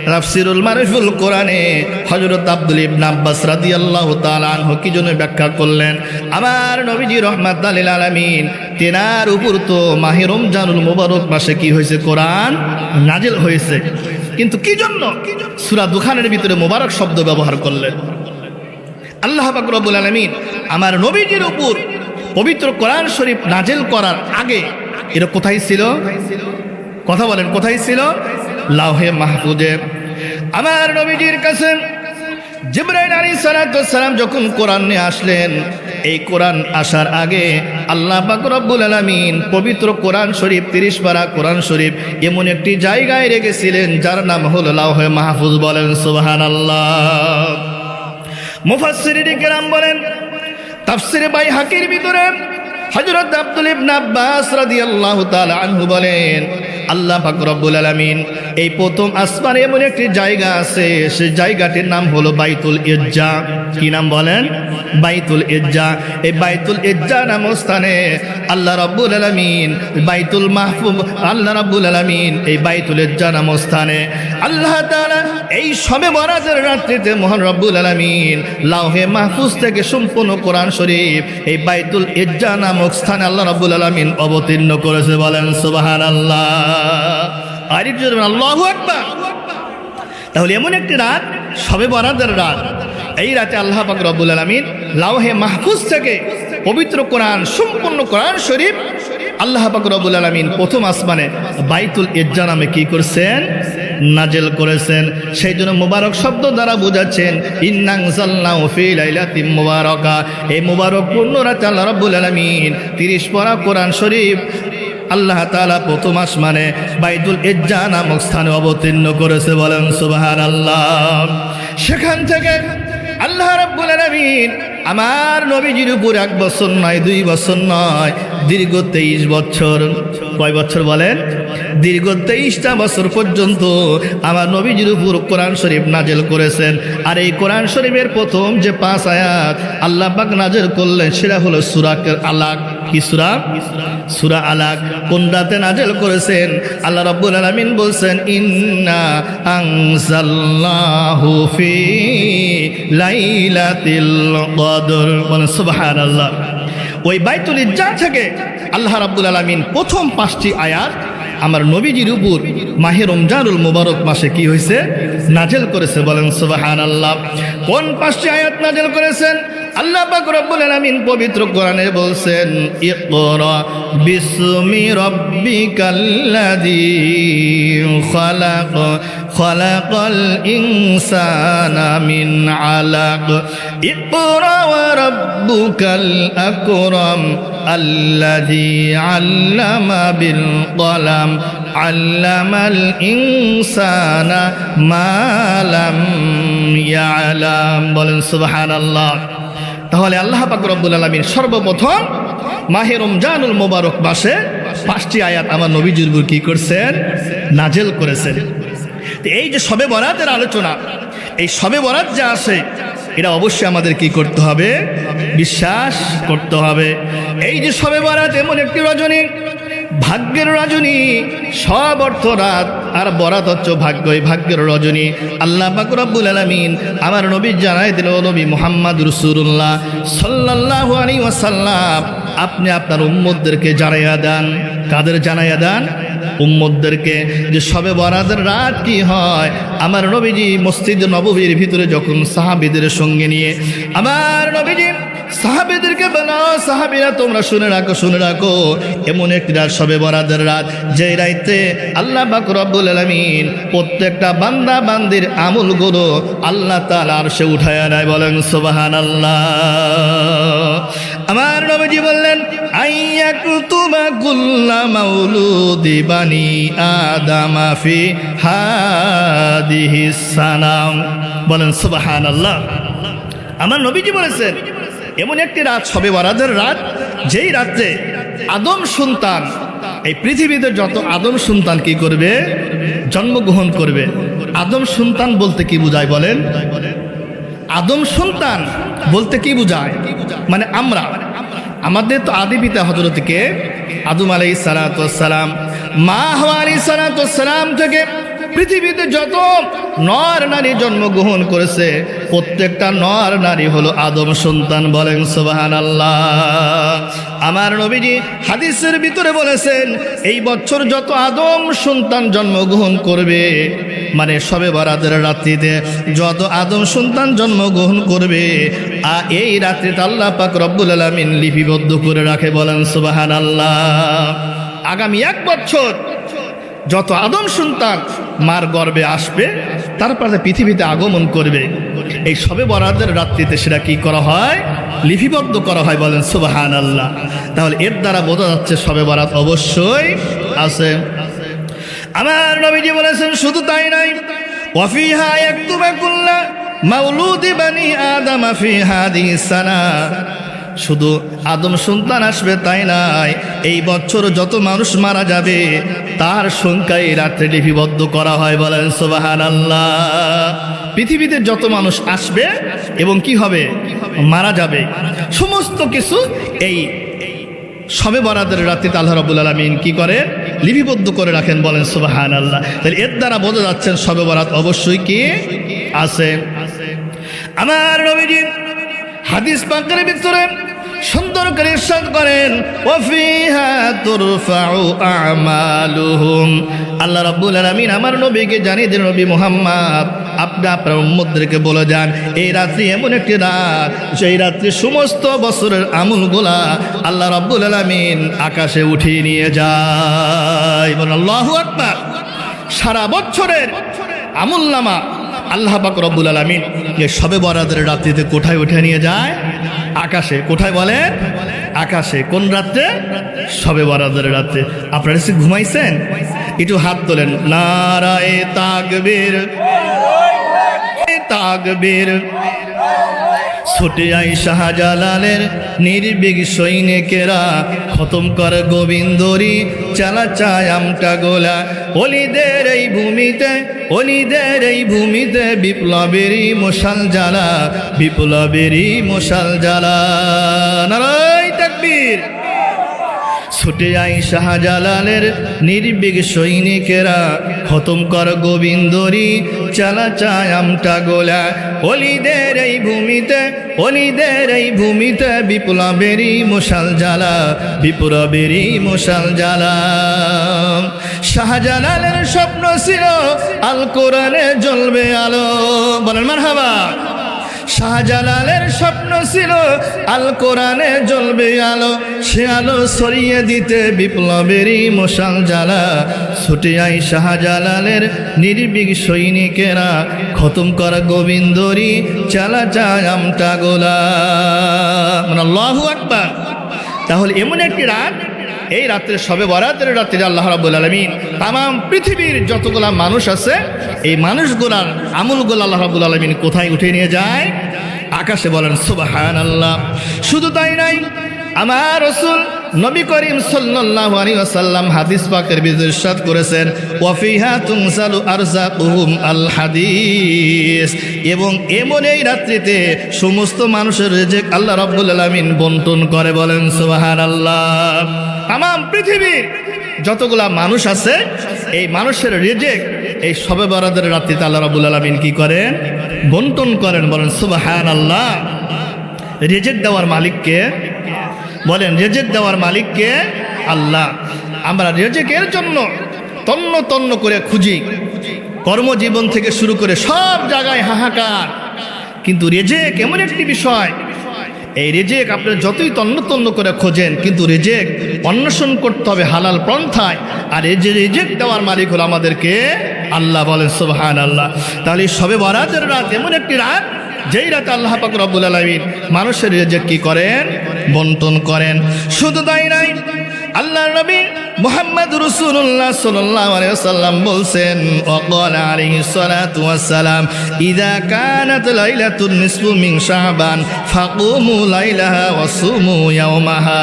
তাফসিরুল মারিফুল কোরআনে হযরত আব্দুল ইবনে আব্বাস রাদিয়াল্লাহু তাআলা আনহু কি জন্য ব্যাখ্যা করলেন? আমার নবীজি রাহমাতুল লিল আলামিন তেনার উপর তো মাহে রমজানুল মুবারক মাসে কি হয়েছে? কোরআন নাজিল হয়েছে। কিন্তু কি জন্য সূরা দুখানের ভিতরে মুবারক শব্দ ব্যবহার করলেন? আল্লাহ পাক রব্বুল আলামিন আমার নবীজির উপর পবিত্র কোরআন শরীফ নাজিল করার আগে এরা কোথায় ছিল? কথা বলেন, কোথায় ছিল? লাউহে মাহফুজে। আমার নবীজির কাছে জিবরাইল আলাইহিস সালাম যখন কোরআন নিয়ে আসলেন, এই কোরআন আসার আগে আল্লাহ পাক রব্বুল আলামিন পবিত্র কোরআন শরীফ 30 পারা কোরআন শরীফ এমন একটি জায়গায় রেখেছিলেন যার নাম হলো লাউহে মাহফুজ। বলেন সুবহানাল্লাহ। মুফাসসিরিন কেরাম বলেন, তাফসিরে বাইহাকির ভিতরে হযরত আব্দুল ইবনে আব্বাস রাদিয়াল্লাহু তাআলা আনহু বলেন আল্লাহ পাক রব্বুল আলামিন এই প্রথম আসমানে এমন একটি জায়গা আছে, সেই জায়গাটির নাম হলো বাইতুল ইজ্জা। কি নাম বলেন? বাইতুল ইজ্জা। এই বাইতুল ইজ্জা নামক স্থানে আল্লাহ রাব্বুল আলামিন বাইতুল মাহফুজ, আল্লাহ রাব্বুল আলামিন এই বাইতুল ইজ্জা নামক স্থানে আল্লাহ তাআলা এই শবে বরাতের রাত্রিতে মহান রাব্বুল আলামিন লাউহে মাহফুজ থেকে সম্পূর্ণ কোরআন শরীফ এই বাইতুল ইজ্জা নামক স্থানে আল্লাহ রাব্বুল আলামিন অবতীর্ণ করেছে। বলেন সুবহানাল্লাহ। আর একটু আল্লাহু আকবার। তাহলে এমন একটি রাত শবে বরাতের রাত, এই রাতে আল্লাহ পাক রব্বুল আলামিন লাউহে মাহফুজ থেকে পবিত্র কোরআন, সম্পূর্ণ কোরআন শরীফ আল্লাহ পাক রব্বুল আলামিন প্রথম আসমানে বাইতুল ইজ্জা নামে কি করছেন? নাজিল করেছেন। সেই জন্য মুবারক শব্দ দ্বারা বোঝাচ্ছেন ইন্না আনজালনাহু ফি লাইলাতিন মুবারাকা। এই মুবারক পূর্ণ রাতে আল্লাহ রাব্বুল আলামিন 30 পারা কোরআন শরীফ আল্লাহ তাআলা প্রথম আসমানে বাইতুল ইজ্জা নামক স্থানে অবতীর্ণ করেছে। বলেন সুবহানাল্লাহ। সেখান থেকে আল্লাহ রাব্বুল আলামিন আমার নবীজির উপর 1 বছর নয়, 2 বছর নয়, দীর্ঘ 23 বছর। কয় বছর বলেন? দীর্ঘ 23টা বছর পর্যন্ত আমার নবীজির উপর কোরআন শরীফ নাজিল করেছেন। আর এই কোরআন শরীফের প্রথম যে 5 আয়াত আল্লাহ পাক নাজিল করলেন সেটা হলো সূরা আলাক। কি সূরা? সূরা আলাক। কোন রাতে নাযিল করেছেন? আল্লাহ রাব্বুল আলামিন বলছেন ইন্না আনজালনাহু ফি লাইলাতিল কদর। বলেন সুবহানাল্লাহ। ওই বাইতুল ইজ্জা থেকে আল্লাহ রাব্বুল আলামিন প্রথম 5টি আয়াত আমার নবীজির উপর মাহে রমজানুল মুবারক মাসে কি হয়েছে? নাযিল করেছে। বলেন সুবহানাল্লাহ। কোন 5টি আয়াত নাযিল করেছেন? আল্লাহ পাক রব্বুল আলামিন পবিত্র কোরআনে বলছেন ইকরা বিসমি রাব্বিকাল্লাযী খালাক খালাকাল ইনসানা মিন আলাক ইকরা ওয়া রাব্বুকাল আকরাম আল্লাযী আল্লামা বিল কলাম আল্লামাল ইনসানা মা লাম ইয়ালাম। বলেন সুবহানাল্লাহ। তাহলে আল্লাহ পাক রব্বুল আলামিন সর্বপ্রথম মাহে রমজানুল মুবারক মাসে 5টি আয়াত আমার নবীজির উপর কি করছেন? নাযিল করেছেন। তো এই যে শবে বরাতের আলোচনা, এই শবে বরাত যা আছে এটা অবশ্যই আমাদের কি করতে হবে? বিশ্বাস করতে হবে। এই যে শবে বরাত এমন একটি রজনী, ভাগ্যের রজনী। সব অর্থ রাত আর বরাত হচ্ছে ভাগ্য। এই ভাগ্যের রজনী আল্লাহ পাক রব্বুল আলামিন আমার নবী জানাই দিল, নবী মুহাম্মদ রাসূলুল্লাহ সাল্লাল্লাহু আলাইহি ওয়াসাল্লাম আপনি আপনার উম্মতদেরকে জানাইয়া দেন। কাদের জানাইয়া দেন? উম্মতদেরকে, যে শবে বরাতের রাত কি হয়। আমার নবীজি মসজিদ নববীর ভিতরে যখন সাহাবীদের সঙ্গে নিয়ে আমার নবীজি সাহাবীদেরকে বলো, সাহাবীরা তোমরা শুনে রাখো, শুনে রাখো, এমন একটি রাত শবে বরাতের রাত, যে রাইতে আল্লাহ পাক রব্বুল আলামিন প্রত্যেকটা বান্দা বান্দির আমলগুলো আল্লাহ তাআলা আরশে উঠায়া নেয়। বলেন সুবহানাল্লাহ। আমার নবীজি বললেন আইয়াকুতুবা কুল্লা মাউলুদি বানি আদামা ফি হাদিহিস সানাম। বলেন সুবহানাল্লাহ। আমার নবীজি বলেছেন এমন একটি রাত শবে বরাতের রাত, যেই রাতে আদম সন্তান, এই পৃথিবীতে যত আদম সন্তান কি করবে? জন্মগ্রহণ করবে। আদম সন্তান বলতে কি বুঝায়? বলেন আদম সন্তান বলতে কি বুঝায়? মানে আমরা, আমাদের তো আদি পিতা হযরত কে? আদম আলাইহিস সালাতু ওয়াস সালাম। মা হাওয়া আলাইহিস সালাতু ওয়াস সালাম থেকে পৃথিবীতে যত নর নারী জন্মগ্রহণ করেছে প্রত্যেকটা নর নারী হলো আদম সন্তান। বলেন সুবহানাল্লাহ। আমার নবীজি হাদিসের ভিতরে বলেছেন এই বছর যত আদম সন্তান জন্মগ্রহণ করবে, মানে শবে বরাতের রাত্রিতে যত আদম সন্তান জন্মগ্রহণ করবে, এই রাত্রিতে আল্লাহ পাক রব্বুল আলামিন লিপিবদ্ধ করে রাখে। বলেন সুবহানাল্লাহ। আগামী 1 বছর যত আদম সন্তান মার গর্ভে আসবে, তারপরে পৃথিবীতে আগমন করবে, এই শবে বরাতের রাত্রিতে সেটা কি করা হয়? লিপিবদ্ধ করা হয়। বলেন সুবহানাল্লাহ। তাহলে এর দ্বারা বোঝা যাচ্ছে শবে বরাত অবশ্যই আছে। আমার নবীজি বলেছেন শুধু তাই নাই, ওয়াফিহা ইয়াকতুবা কুল্লা মাউলুদি বানি আদামা ফি হাদিহিস সানা। শুধু আদম সন্তান আসবে তাই নাই, এই বছর যত মানুষ মারা যাবে তার সংখ্যা এই রাত্রে লিপিবদ্ধ করা হয়। বলেন সুবহানাল্লাহ। পৃথিবীতে যত মানুষ আসবে এবং কি হবে? মারা যাবে, সমস্ত কিছু এই শবে বরাতের রাত্রিতে আল্লাহ রাব্বুল আলামিন কি করে? লিপিবদ্ধ করে রাখেন। বলেন সুবহানাল্লাহ। তাহলে এর দ্বারা বোঝা যাচ্ছেন শবে বরাত অবশ্যই কি আছে। আমার নবীজি হাদিস পাকের ভিতরে সুন্দর করে ইরশাদ করেন ওয়াফিহা তুরফাউ আমালুহুম। আল্লাহ রাব্বুল আলামিন আমার নবীকে জানিয়ে দিলেন, নবী মুহাম্মদ আপনি আপনার উম্মতদেরকে বলে যান এই রাত্রি এমন একটি রাত, সেই রাত্রি সমস্ত বছরের আমলগুলা আল্লাহ রাব্বুল আলামিন আকাশে উঠিয়ে নিয়ে যায়। বলেন আল্লাহু আকবার। সারা বছরের আমলনামা আল্লাহ পাক রব্বুল আলামিন এই শবে বরাতের রাত্রিতে কোথায় উঠে নিয়ে যায়? আকাশে। কোথায় বলেন? আকাশে। কোন রাত্রে? শবে বরাতের রাত্রে। আপনারা এসে ঘুমাইছেন? একটু হাত তোলেন। নারায়ে তাকবীর, তাকবীর। ছুটে আই শাহজালালের নির্ভীক সৈনিকেরা, খতম কর গোবিন্দরি চালা চায় আমটা গোলা। অলিদের এই ভূমিতে, অলিদের এই ভূমিতে বিপ্লবেরই মশাল জ্বালা, বিপ্লবেরই মশাল জ্বালা। নারায়ে তাকবীর। ছুটে আই শাহজালালের নির্ভীক সৈনিকেরা, খতম কর গোবিন্দরি চালা চায় আমটা গোলা। অলিদের এই ভূমিতে বিপ্লবেরই মশাল জ্বালা, বিপ্লবেরই মশাল জ্বালা। শাহজালালের স্বপ্ন ছিল আল কোরআনে জ্বলবে আলো, বলেন মারহাবা। শাহজালালের স্বপ্ন ছিল আল কোরআনে জ্বলবে আলো, সে আলো ছড়িয়ে দিতে বিপ্লবেরই মশাল জ্বালা। ছুটে আই শাহজালালের নির্ভীক সৈনিকেরা, খতম করা গোবিন্দরি চালা চায় আমটা গোলা। আল্লাহু আকবার। তাহলে এমন একটি রাত, এই রাত্রে শবে বরাতের রাত্রে আল্লাহ রাব্বুল আলামিন তামাম পৃথিবীর যতগুলা মানুষ আছে এই মানুষগুলার আমলগুলো আল্লাহ রাব্বুল আলামিন কোথায় উঠিয়ে নিয়ে যায়? আকাশে। বলেন সুবহানাল্লাহ। শুধু তাই নাই, আমার রাসূল নবী করিম সাল্লাল্লাহু আলাইহি ওয়াসাল্লাম হাদিস পাকের ভিতরে ইরশাদ করেছেন, ওয়া ফিহা তুনজালু আরযাকুহুম আল হাদিস। এবং এমন এই রাত্রিতে সমস্ত মানুষের রিজিক আল্লাহ রাব্বুল আলামিন বন্টন করে। বলেন সুবহানাল্লাহ। তামাম পৃথিবীর যতগুলা মানুষ আছে এই মানুষের রিজিক এই শবে বরাতের রাত্রিতে আল্লাহ রাব্বুল আলামিন কি করেন? বন্টন করেন। বলেন সুবহানাল্লাহ। রিজিক দেওয়ার মালিককে বলেন, রিজিক দেওয়ার মালিককে আল্লাহ। আমরা রিজিকের জন্য তন্ন তন্ন করে খুঁজি, কর্মজীবন থেকে শুরু করে সব জায়গায় হাহাকার। কিন্তু রিজিক এমন একটি বিষয়, এই রিজিক আপনি যতই তন্ন তন্ন করে খোঁজেন, কিন্তু রিজিক অন্বেষণ করতে হবে হালাল পন্থায়। আর এই যে রিজিক দেওয়ার মালিক হলো আমাদেরকে আল্লাহ। বলেন সুবহানাল্লাহ। তাহলে শবে বরাতের রাত এমন একটি রাত, যেই রাতে আল্লাহ পাক রব্বুল আলামিন মানুষের রিজিক কি করেন? বন্টন করেন। শুধু তাই নাই, আল্লাহর নবী মুহাম্মদ রাসূলুল্লাহ সাল্লাল্লাহু আলাইহি ওয়াসাল্লাম বলছেন, ওয়াকালা আলাইহিস সালাতু ওয়াসসালাম, ইযা কানাত লাইলাতুন নিসফু মিন শাবান ফাকুমু লাইলাহা ওয়া সুমু ইয়াওমাহা।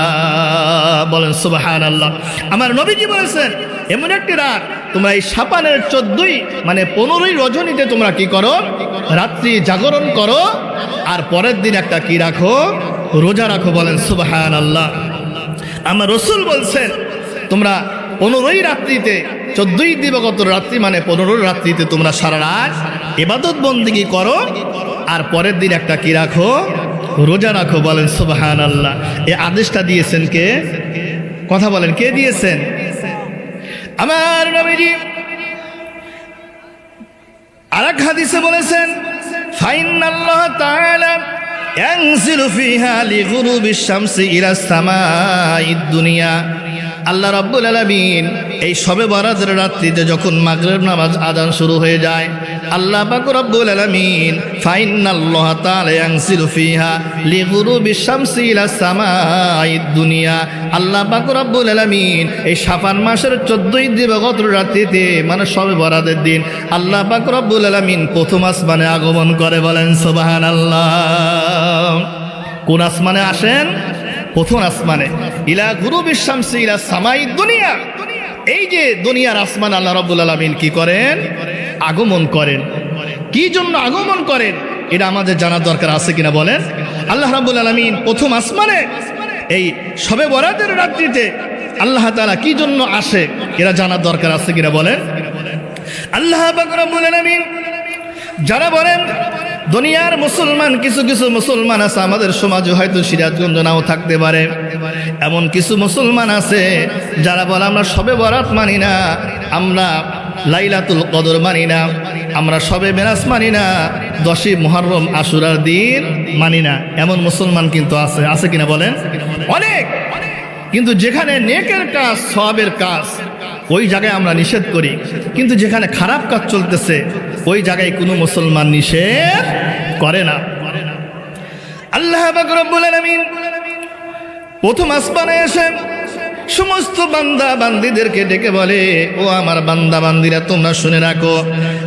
বলেন সুবহানাল্লাহ। আমার নবীজি বলেছেন, এমন একটি রাত তোমরা এই শাবানের 14 মানে 15ই রজনীতে তোমরা কি করো? রাত্রি জাগরণ করো, আর পরের দিন একটা কি রাখো? রোজা রাখো। বলেন সুবহানাল্লাহ। আমার রাসূল বলছেন, তোমরা 15ই রাত্রিতে 14ই দিবাগত রাত্রি মানে 15 রাত্রিতে তোমরা সারা রাত ইবাদত বন্দেগী করো, আর পরের দিন একটা কি রাখো? রোজা রাখো। বলেন সুবহানাল্লাহ। এই আদেশটা দিয়েছেন কে? কথা বলেন, কে দিয়েছেন? আমার নবীজি আরেক হাদিসে বলেছেন, ফাইনাল্লাহ তাআলা ইয়ানজিলু ফিহা লিগুরুবিশ শামসি ইলা সামাঈদ দুনিয়া। আল্লাহ রাব্বুল আলামিন এই শবে বরাতের রাত্রিতে যখন মাগরিব নামাজ আযান শুরু হয়ে যায়, আল্লাহ পাক রব্বুল আলামিন ফাইনাল্লাহ তাআলা ইয়ানজিলু ফিহা লিগুরুবিশ শামসি ইলা সামাঈদ দুনিয়া। আল্লাহ পাক রব্বুল আলামিন এই শাবান মাসের 14ই দিবাগত রাত্রিতে মানে শবে বরাতের দিন আল্লাহ পাক রব্বুল আলামিন প্রথম আসমানে আগমন করে। বলেন সুবহানাল্লাহ। কোন আসমানে আসেন? প্রথম আসমানে। ইলা গুরুবিশ শামসি ইলা সামাঈদ দুনিয়া। এই যে দুনিয়ার আসমান আল্লাহ রাব্বুল আলামিন কি করেন? আগমন করেন। কি জন্য আগমন করেন এটা আমাদের জানার দরকার আছে কিনা বলেন? আল্লাহ রাব্বুল আলামিন প্রথম আসমানে এই শবে বরাতের রাত্রিতে আল্লাহ তাআলা কি জন্য আসে এটা জানার দরকার আছে কিনা বলেন? আল্লাহ পাক রব্বুল আলামিন যারা বলেন দুনিয়ার মুসলমান, কিছু কিছু মুসলমান আছে আমাদের সমাজে, হয়তো সিরাজগঞ্জ নাও থাকতে পারে, এমন কিছু মুসলমান আছে যারা বলে আমরা শবে বরাত মানি না, আমরা লাইলাতুল কদর মানি না, আমরা শবে মেরাজ মানি না, 10ই মুহররম আশুরার দিন মানি না। এমন মুসলমান কিন্তু আছে, আছে কিনা বলেন? অনেক। কিন্তু যেখানে নেকের কাজ, সওয়াবের কাজ, ওই জায়গায় আমরা নিষেধ করি, কিন্তু যেখানে খারাপ কাজ চলতেছে ওই জায়গায় কোনো মুসলমান নিষেধ করে না। আল্লাহ পাক রব্বুল আলামিন প্রথম আসমানে এসে সমস্ত বান্দা বান্দীদেরকে ডেকে বলে, ও আমার বান্দা বান্দীরা তোমরা শুনে রাখো,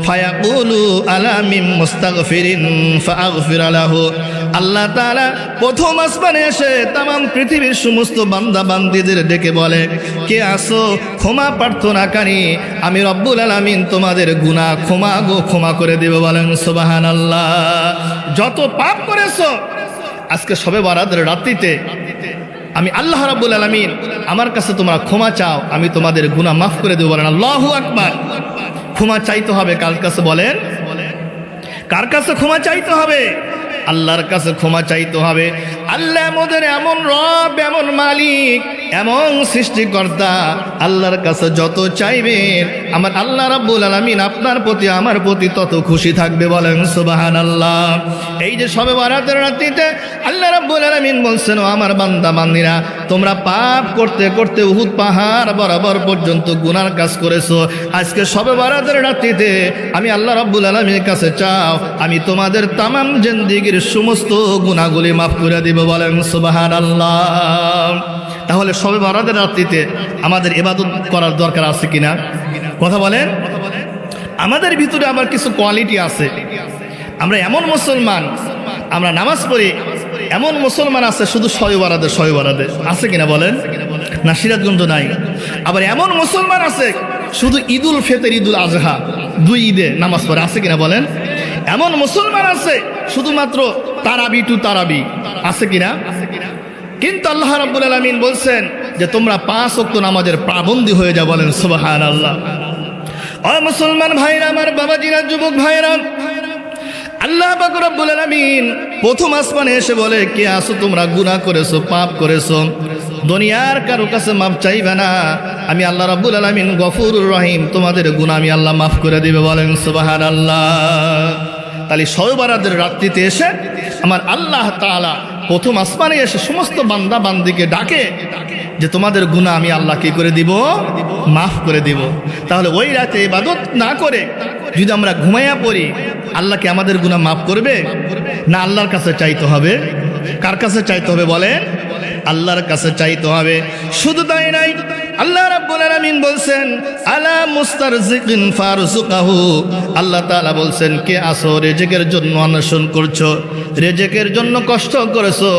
ফায়াকুলু আলা মিন মুস্তাগফিরিন ফাআগফির লাহু। আল্লাহ তাআলা প্রথম আসমানে এসে তামাম পৃথিবীর সমস্ত বান্দা বান্দীদের ডেকে বলে, কে আসো ক্ষমা প্রার্থনাকারী, আমি রব্বুল আলামিন তোমাদের গুনাহ ক্ষমা করে দেব। বলেন সুবহানাল্লাহ। যত পাপ করেছো আজকে শবে বরাতের রাত্রিতে আমি আল্লাহ রাব্বুল আলামিন আমার কাছে তোমরা ক্ষমা চাও, আমি তোমাদের গুনাহ মাফ করে দেব। বলেন আল্লাহু আকবার। ক্ষমা চাইতে হবে কার কাছে বলেন? কার কাছে ক্ষমা চাইতে হবে? আল্লাহর কাছে ক্ষমা চাইতে হবে। আল্লাহ আমাদের এমন রব, এমন মালিক, এমন সৃষ্টিকর্তা, আল্লাহর কাছে যত চাইবেন আমার আল্লাহ রাব্বুল আলামিন আপনার প্রতি আমার প্রতি তত খুশি থাকবে। বলেন সুবহানাল্লাহ। এই যে শবে বরাতের রাত্রিতে আল্লাহ রাব্বুল আলামিন বলছেন, ও আমার বান্দা বান্দিরা, তোমরা পাপ করতে করতে উহুদ পাহাড় বরাবর পর্যন্ত গুনার কাজ করেছো, আজকে শবে বরাতের রাত্রিতে আমি আল্লাহ রাব্বুল আলামিনের কাছে চাও, আমি তোমাদের তামাম জিন্দেগির সমস্ত গুনাহগুলি মাফ করে দিব। বলেন সুবহানাল্লাহ। তাহলে শবে বরাতের রাত্রিতে আমাদের ইবাদত করার দরকার আছে কিনা? কথা বলেন। আমাদের ভিতরে আবার কিছু কোয়ালিটি আছে। আমরা এমন মুসলমান, আমরা নামাজ পড়ি, এমন মুসলমান আছে শুধু শবে বরাতে আছে কিনা বলেন? না সিরাজগঞ্জ নাই। আবার এমন মুসলমান আছে শুধু ঈদুল ফিতর, ঈদুল আজহা, দুই ঈদে নামাজ পড়ে, আছে কিনা বলেন? এমন মুসলমান আছে শুধুমাত্র তারাবি টু তারাবি, আছে কিনা? কিন্তু আল্লাহ রাব্বুল আলামিন বলছেন যে তোমরা 5 ওয়াক্ত নামাজের পাবন্দী হয়ে যাও। বলেন সুবহানাল্লাহ। ও মুসলমান ভাইরা, আমার বাবাজিরা, যুবক ভাইরা, আল্লাহ পাক রব্বুল আলামিন প্রথম আসমানে এসে বলে, কে আসো তোমরা গুনাহ করেছো, পাপ করেছো, দুনিয়ার কারো কাছে মাফ চাইবে না, আমি আল্লাহ রাব্বুল আলামিন গফুরুর রহিম, তোমাদের গুনাহ আমি আল্লাহ মাফ করে দিবে। বলেন সুবহানাল্লাহ। তাহলে শবে বরাতের রাত্রিতে এসে আমার আল্লাহ তাআলা প্রথম আসমানে এসে সমস্ত বান্দা বান্দিকে ডাকে যে তোমাদের গুনাহ আমি আল্লাহ কি করে দিব? মাফ করে দিব। তাহলে ওই রাতে ইবাদত না করে যদি আমরা ঘুমাইয়া পড়ি, আল্লাহ কি আমাদের গুনাহ মাফ করবে? না আল্লাহর কাছে চাইতে হবে। কার কাছে চাইতে হবে বলেন? আল্লাহর কাছে চাইতে হবে। শুধু তাই নাই, আল্লাহ রাব্বুল আলামিন বলছেন, আলা মুস্তারজিকিন ফারজুকাহু, আল্লাহ তাআলা বলছেন, কে আসো রিজিকের জন্য অন্বেষণ করছো, রিজিকের জন্য কষ্ট করেছো,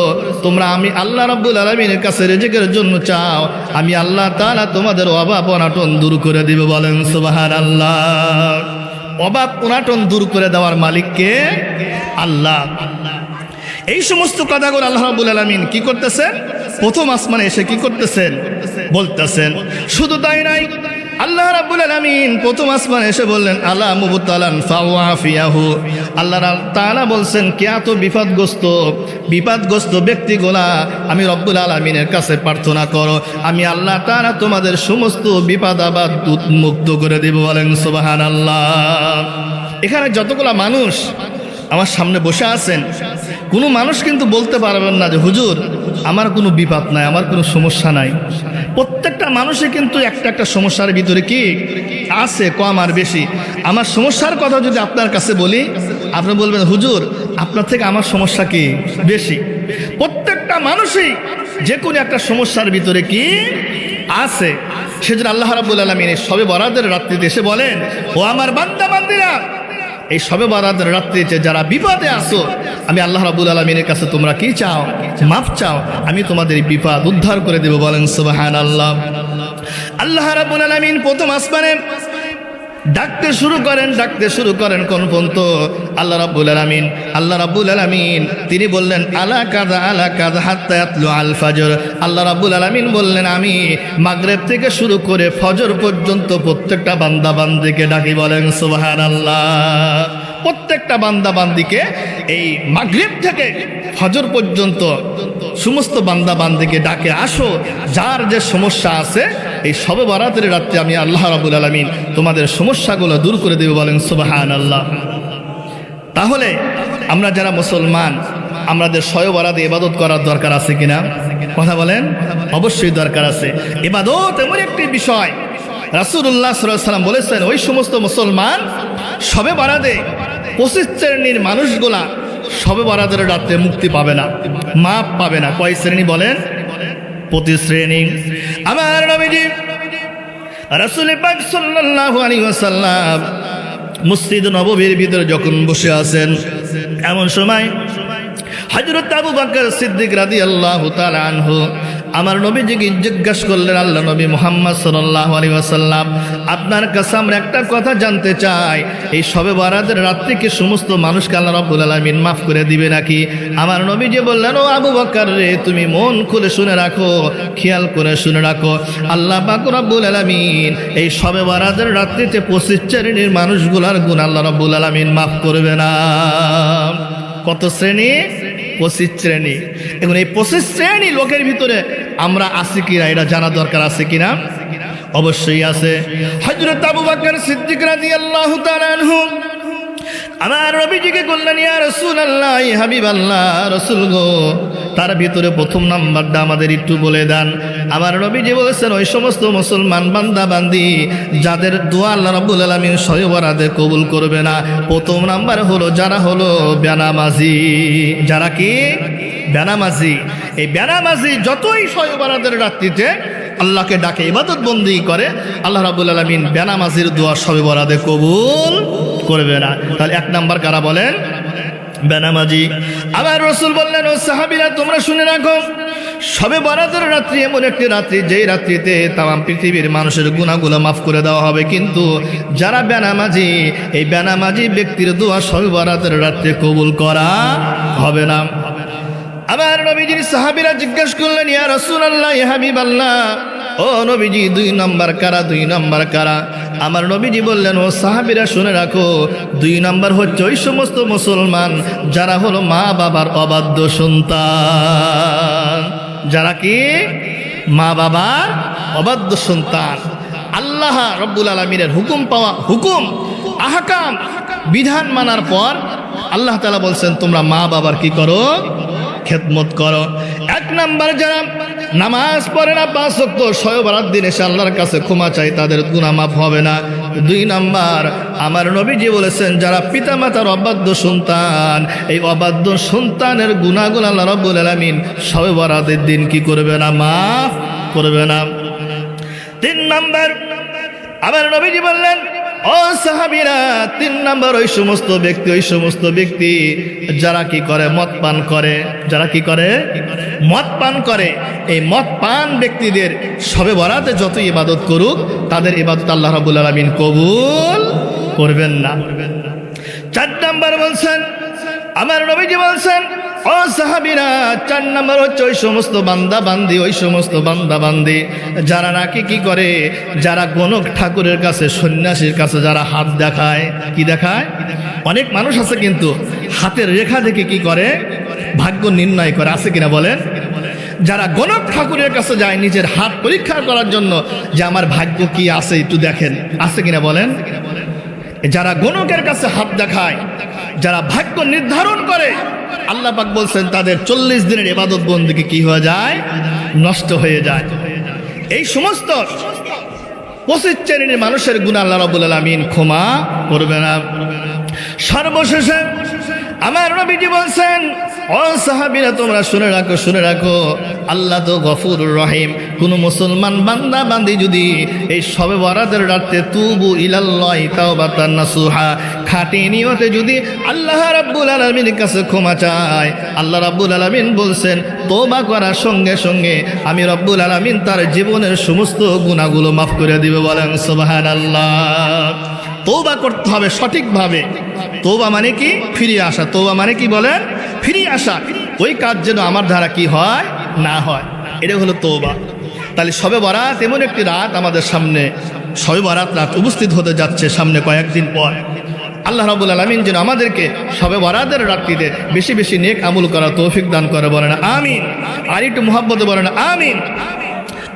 তোমরা আমি আল্লাহ রাব্বুল আলামিনের কাছে রিজিকের জন্য চাও, আমি আল্লাহ তাআলা তোমাদের অভাব অনাটন দূর করে দিব। বলেন সুবহানাল্লাহ। অভাব অনাটন দূর করে দেওয়ার মালিক কে? আল্লাহ। এই সমস্ত কথাগুলো আল্লাহ রাব্বুল আলামিন কি করতেছেন? প্রথম আসমানে এসে কি করতেছেন? বলতেছেন। শুধু তাই নাই, আল্লাহ রাব্বুল আলামিন প্রথম আসমানে এসে বললেন, আলা মুবতালান ফাওয়াফিয়াহু, আল্লাহ তাআলা বলছেন, কে এত বিপদগ্রস্ত ব্যক্তিগুলা আমি রব্বুল আলামিনের কাছে প্রার্থনা করো, আমি আল্লাহ তাআলা তোমাদের সমস্ত বিপদ আপদ মুক্ত করে দেব। বলেন সুবহানাল্লাহ। এখানে যতগুলা মানুষ আমার সামনে বসে আছেন, কোনো মানুষ কিন্তু বলতে পারবেন না যে হুজুর আমার কোনো বিপদ নাই, আমার কোনো সমস্যা নাই। প্রত্যেকটা মানুষে কিন্তু একটা একটা সমস্যার ভিতরে কি আছে, কম আর বেশি। আমার সমস্যার কথা যদি আপনার কাছে বলি, আপনি বলবেন হুজুর আপনার থেকে আমার সমস্যা কি বেশি। প্রত্যেকটা মানুষই যে কোনো একটা সমস্যার ভিতরে কি আছে। সেজন্য আল্লাহ রাব্বুল আলামিন শবে বরাতের রাত্রিতে এসে বলেন, ও আমার বান্দা বান্দিরা, এই শবে বরাতের রাত্রিতে যারা বিপদে আসো, আমি আল্লাহ রাব্বুল আলামিনের কাছে তোমরা কি চাও? মাফ চাও, আমি তোমাদের বিপদ উদ্ধার করে দেব। বলেন সুবহানাল্লাহ। আল্লাহ রাব্বুল আলামিন প্রথম আসমানে ডাকতে শুরু করেন কোন পর্যন্ত? আল্লাহ রাব্বুল আলামিন তিনি বললেন, আলা কাযা হাত্তা ইয়াতলু আল ফজর। আল্লাহ রাব্বুল আলামিন বললেন, আমি মাগরিব থেকে শুরু করে ফজর পর্যন্ত প্রত্যেকটা বান্দা বান্দিকে ডাকি। বলেন সুবহানাল্লাহ। প্রত্যেকটা বান্দা বান্দিকে এই মাগরিব থেকে ফজর পর্যন্ত সমস্ত বান্দা বান্দিকে ডাকে, আসো, যার যে সমস্যা আছে এই শবে বরাতের রাতে আমি আল্লাহ রাব্বুল আলামিন তোমাদের সমস্যাগুলো দূর করে দেব। বলেন সুবহানাল্লাহ। তাহলে আমরা যারা মুসলমান, আমাদের শবে বরাতে ইবাদত করার দরকার আছে কিনা? কথা বলেন। অবশ্যই দরকার আছে। ইবাদত এমন একটি বিষয়, রাসূলুল্লাহ সাল্লাল্লাহু আলাইহি ওয়াসাল্লাম বলেছেন, ওই সমস্ত মুসলমান শবে বরাতে 25 শ্রেণীর মানুষগুলা শবে বরাতের রাতে মুক্তি পাবে না, মাপ পাবে না। কয় শ্রেণী বলেন? 25 শ্রেণী। আমার নবীজি রাসূল পাক সাল্লাল্লাহু আলাইহি ওয়াসাল্লাম মসজিদ নববীর ভিতরে যখন বসে আছেন, এমন সময় হযরত আবু বকর সিদ্দিক রাদিয়াল্লাহু তাআলা আনহু আমার নবীজিকে জিজ্ঞাসা করলেন, আল্লাহ নবী মুহাম্মদ সাল্লাল্লাহু আলাইহি ওয়াসাল্লাম, আপনার কাছে আমরা একটা কথা জানতে চাই, এই শবে বরাতের রাত্রে কি সমস্ত মানুষকে আল্লাহ রাব্বুল আলামিন মাফ করে দিবে নাকি? আমার নবীজি বললেন, ও আবু বকর রে, তুমি মন খুলে শুনে রাখো, খেয়াল করে শুনে রাখো, আল্লাহ পাক রব্বুল আলামিন এই শবে বরাতের রাত্রিতে 25 শ্রেণীর মানুষগুলার গুনাহ আল্লাহ রাব্বুল আলামিন মাফ করবে না। কত শ্রেণী? 25 শ্রেণী। এখন এই 25 শ্রেণী লোকের ভিতরে আমরা আছি কিনা এটা জানা দরকার, আছে কিনা? অবশ্যই আছে। হযরত আবু বকর সিদ্দিক রাদিয়াল্লাহু তাআলা আনহু আমার নবীজিকে বললেন, ইয়া রাসূলুল্লাহ, ইয়া হাবিবাল্লাহ, রাসূল গো, তার ভিতরে প্রথম নাম্বারটা আমাদের একটু বলে দেন। আমার নবীজি বলেছেন, ওই সমস্ত মুসলমান বান্দা বান্দি যাদের দোয়া আল্লাহ রাব্বুল আলামিন শবে বরাতে কবুল করবে না, প্রথম নাম্বার হলো যারা হলো বেনামাজি। যারা কি? বেনামাজি। এই বেনামাজি যতই শবে বরাতের রাত্রিতে আল্লাহকে ডাকে, ইবাদত বন্দেগী করে, আল্লাহ রাব্বুল আলামিন বেনামাজির দোয়া শবে বরাতে কবুল করবে না। তাহলে এক নাম্বার কারা বলেন? বেনামাজি। আবার রাসূল বললেন, ও সাহাবীরা তোমরা শুনে রাখো, শবে বরাতের রাত্রি এমন একটি রাত্রি, যেই রাত্রিতে তামাম পৃথিবীর মানুষের গুনাহগুলো মাফ করে দেওয়া হবে, কিন্তু যারা বেনামাজি, এই বেনামাজি ব্যক্তির দোয়া শবে বরাতের রাত্রে কবুল করা হবে না। আমার নবীজির সাহাবীরা জিজ্ঞাসা করলেন, ইয়া রাসূলুল্লাহ, ইয়া হাবিবাল্লাহ, ও নবীজি 2 নাম্বার কারা? 2 নাম্বার কারা? আমার নবীজি বললেন, ও সাহাবীরা শুনে রাখো, 2 নাম্বার হচ্ছে ওই সমস্ত মুসলমান যারা হলো মা বাবার অবাধ্য সন্তান। যারা কি? মা বাবার অবাধ্য সন্তান। আল্লাহ রাব্বুল আলামিনের হুকুম পাওয়া, হুকুম আহকাম বিধান মানার পর আল্লাহ তাআলা বলছেন, তোমরা মা বাবার কি করো? খেদমত করো। 1 নাম্বার যারা নামাজ পড়ে না, 5 ওয়াক্ত শবে বরাত দিন এসে আল্লাহর কাছে ক্ষমা চাই, তাদের গুনাহ মাফ হবে না। 2 নাম্বার আমার নবীজি বলেছেন, যারা পিতামাতার অবাধ্য সন্তান, এই অবাধ্য সন্তানের গুনাহগুলো আল্লাহ রাব্বুল আলামিন শবে বরাতের দিন কি করবে না? মাফ করবে না। 3 নাম্বার আমার নবীজি বললেন, ও সাহাবীরা, 3 নাম্বার ওই সমস্ত ব্যক্তি যারা কি করে? মদ পান করে। যারা কি করে? মদ পান করে। এই মদ পান ব্যক্তিদের শবে বরাতে যত ইবাদত করুক, তাদের ইবাদত আল্লাহ রাব্বুল আলামিন কবুল করবেন না। 4 নাম্বার বলছেন, আমার নবীজি বলছেন, ও সাহাবীরা, 4 নাম্বার হচ্ছে ওই সমস্ত বান্দা বান্দি যারা নাকি কি করে? যারা গণক ঠাকুরের কাছে, সন্ন্যাসীর কাছে যারা হাত দেখায়। কি দেখায়? অনেক মানুষ আছে কিন্তু হাতের রেখা দেখে কি করে? ভাগ্য নির্ণয় করে। আছে কিনা বলেন? যারা গণক ঠাকুরের কাছে যায় নিজের হাত পরীক্ষা করার জন্য, যে আমার ভাগ্য কি আছে একটু দেখেন, আছে কিনা বলেন? যারা গণকের কাছে হাত দেখায়, যারা ভাগ্য নির্ধারণ করে, আল্লাহ পাক বলছেন তাদের 40 দিনের ইবাদত বন্দেগী কি হয়ে যায়? নষ্ট হয়ে যায়। এই সমস্ত 25 শ্রেণীর মানুষের গুনাহ আল্লাহ রাব্বুল আলামিন ক্ষমা করবে না। সর্বশেষে আমার নবীজি বলছেন, ও সাহাবীরা তোমরা শুনে রাখো, আল্লাহ তো গফুরুর রহিম। কোন মুসলমান বান্দা বান্দি যদি এই শবে বরাতের রাতে তুবু ইলাল্লাহি তাওবাতান নাসুহা, খাঁটি নিয়তে যদি আল্লাহ রাব্বুল আলামিনের কাছে ক্ষমা চায়, আল্লাহ রাব্বুল আলামিন বলছেন তওবা করার সঙ্গে সঙ্গে আমি রাব্বুল আলামিন তার জীবনের সমস্ত গুনাহগুলো মাফ করে দিবে। বলেন সুবহানাল্লাহ। তওবা করতে হবে সঠিকভাবে। তওবা মানে কি? ফিরে আসা। তওবা মানে কি বলেন? ফিরে আসা। ওই কাজ যেন আমার দ্বারা কি হয়? না হয়। এটা হলো তওবা। তাহলে শবে বরাত এমন একটি রাত আমাদের সামনে, শবে বরাত রাত উপস্থিত হতে যাচ্ছে সামনে কয়েকদিন পর। আল্লাহ রাব্বুল আলামিন যেন আমাদেরকে শবে বরাতের রাত্রিতে বেশি বেশি নেক আমল করার তৌফিক দান করে। বলেন আমিন। আর একটু মুহাব্বতে বলেন আমিন।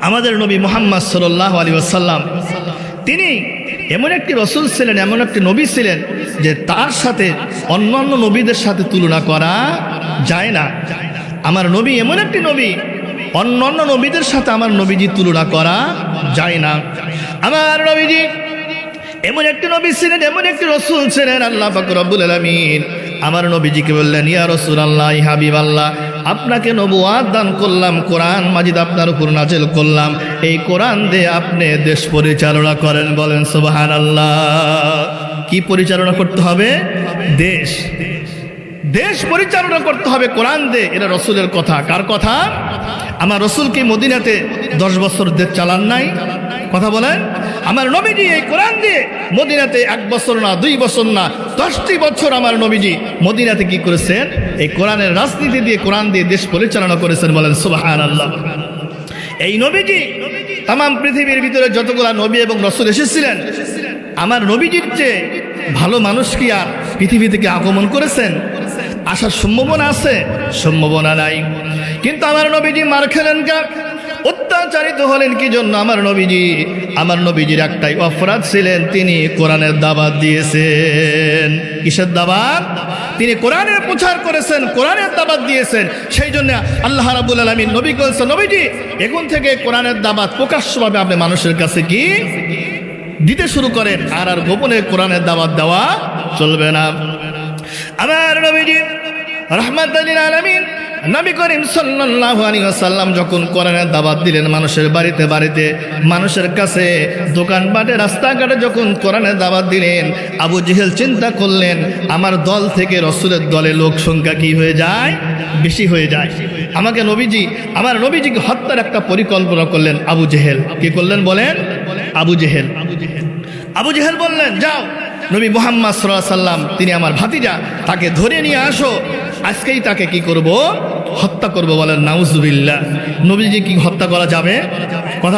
আমাদের নবী মুহাম্মদ সাল্লাল্লাহু আলাইহি ওয়াসাল্লাম, তিনি এমন একটি রসুল ছিলেন, এমন একটি নবী ছিলেন যে তার সাথে অন্যান্য নবীদের সাথে তুলনা করা যায় না। আমার নবী এমন একটি নবী, অন্যান্য নবীদের সাথে আমার নবীজি তুলনা করা যায় না। আমার নবীজি এমন একটি নবী ছিলেন, এমন একটি রসুল ছিলেন, আল্লাহ পাক রব্বুল আলামিন আমার নবীজিকে বললেন, ইয়া রাসূলুল্লাহ, ইয়া হাবিবাল্লাহ, আপনাকে নবুয়াত দান করলাম, কোরআন মাজিদ আপনার উপর নাজিল করলাম, এই কোরআন দিয়ে আপনি দেশ পরিচালনা করেন। বলেন সুবহানাল্লাহ। কি পরিচালনা করতে হবে? দেশ। দেশ পরিচালনা করতে হবে কোরআন দিয়ে, এটা রসুলের কথা। কার কথা? আমার রসুল কি মদিনাতে 10 বছর দেশ চালান নাই? কথা বলেন। আমার নবীজি এই কোরআন দিয়ে মদিনাতে 1 বছর না 2 বছর না 10টি বছর আমার নবীজি মদিনাতে কি করেছেন? এই কোরআনের রাজনীতি দিয়ে, কোরআন দিয়ে দেশ পরিচালনা করেছেন। বলেন সুবহানাল্লাহ। এই নবীজি তাম পৃথিবীর ভিতরে যতগুলা নবী এবং রসুল এসেছিলেন, আমার নবীজির চেয়ে ভালো মানুষ কি আর পৃথিবী থেকে আগমন করেছেন? আসার সম্ভাবনা আছে? সম্ভাবনা নাই। কিন্তু আমার নবীজি মার খেলেন কা, অত্যাচারিত হলেন কি জন্য? আমার নবীজির একটাই অপরাধ ছিলেন, তিনি কোরআনের দাওয়াত দিয়েছেন। কিসের দাওয়াত? তিনি কোরআনের প্রচার করেছেন, কোরআনের দাওয়াত দিয়েছেন। সেই জন্য আল্লাহ রাব্বুল আলামিন নবীকে বলেছেন, নবীজি এখন থেকে কোরআনের দাওয়াত প্রকাশ্যভাবে আপনি মানুষের কাছে কি দিতে শুরু করেন, আর গোপনে কোরআনের দাওয়াত দেওয়া চলবে না। আমার নবীজি রাহমাতুল লিল আলামিন নবী করিম সাল্লাল্লাহু আলাইহি ওয়াসাল্লাম যখন কোরআনের দাওয়াত দিলেন মানুষের বাড়িতে বাড়িতে, মানুষের কাছে, দোকানপাটে, রাস্তাঘাটে যখন কোরআনের দাওয়াত দিলেন, আবু জেহেল চিন্তা করলেন আমার দল থেকে রসুলের দলে লোক সংখ্যা কি হয়ে যায়? বেশি হয়ে যায়। আমার নবীজিকে হত্যার একটা পরিকল্পনা করলেন আবু জেহেল। কি করলেন বলেন? আবু জেহেল বললেন, যাও নবী মুহাম্মদ সাল্লাল্লাহু আলাইহি ওয়াসাল্লাম তিনি আমার ভাতিজা, তাকে ধরে নিয়ে আসো, আজকেই তাকে কি করব? হত্যা করব। বলেন নাউজুবিল্লাহ। নবীজি কি হত্যা করা যাবে? কথা